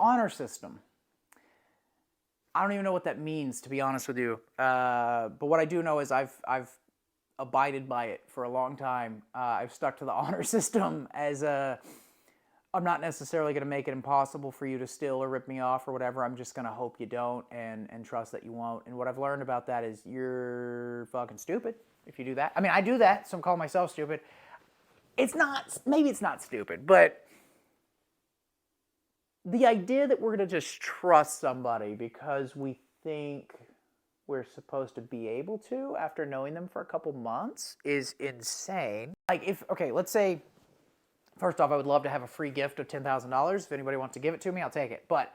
honor system. I don't even know what that means, to be honest with you. But what I do know is I've abided by it for a long time. I've stuck to the honor system as a. I'm not necessarily going to make it impossible for you to steal or rip me off or whatever. I'm just going to hope you don't and trust that you won't. And what I've learned about that is you're fucking stupid if you do that. I mean, I do that, so I'm calling myself stupid. Maybe it's not stupid, but the idea that we're going to just trust somebody because we think we're supposed to be able to after knowing them for a couple months is insane. Like let's say, first off, I would love to have a free gift of $10,000. If anybody wants to give it to me, I'll take it. But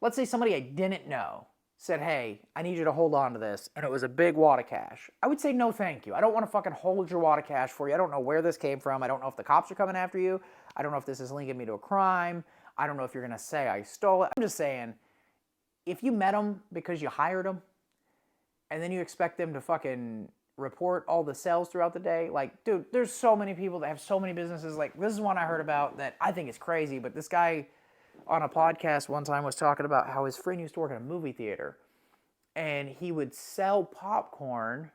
let's say somebody I didn't know said, hey, I need you to hold on to this, and it was a big wad of cash. I would say no thank you. I don't want to fucking hold your wad of cash for you. I don't know where this came from. I don't know if the cops are coming after you. I don't know if this is linking me to a crime. I don't know if you're going to say I stole it. I'm just saying, if you met them because you hired them, and then you expect them to fucking report all the sales throughout the day, like, dude, there's so many people that have so many businesses. Like, this is one I heard about that I think is crazy, but this guy on a podcast one time was talking about how his friend used to work in a movie theater, and he would sell popcorn,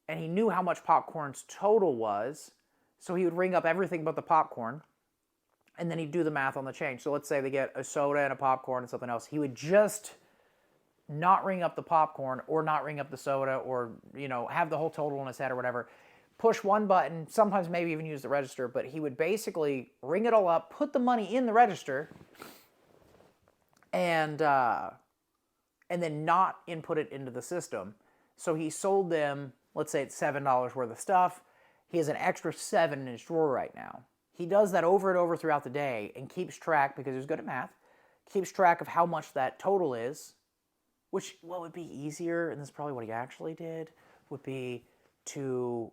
and he knew how much popcorn's total was, so he would ring up everything but the popcorn, and then he'd do the math on the change. So let's say they get a soda and a popcorn and something else. He would just not ring up the popcorn or not ring up the soda or, have the whole total in his head or whatever. Push one button, sometimes maybe even use the register, but he would basically ring it all up, put the money in the register, and then not input it into the system. So he sold them, let's say it's $7 worth of stuff. He has an extra $7 in his drawer right now. He does that over and over throughout the day and keeps track, because he's good at math, keeps track of how much that total is, which, what would be easier, and this is probably what he actually did, would be to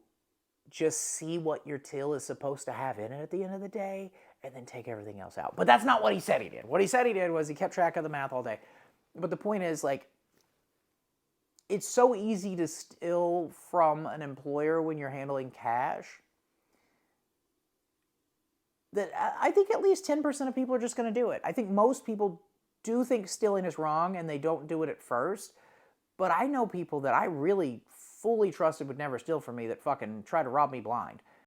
just see what your till is supposed to have in it at the end of the day and then take everything else out. But that's not what he said he did. What he said he did was he kept track of the math all day. But the point is, like, it's so easy to steal from an employer when you're handling cash that I think at least 10% of people are just going to do it. I think most people do think stealing is wrong and they don't do it at first. But I know people that I really fully trusted would never steal from me that fucking try to rob me blind.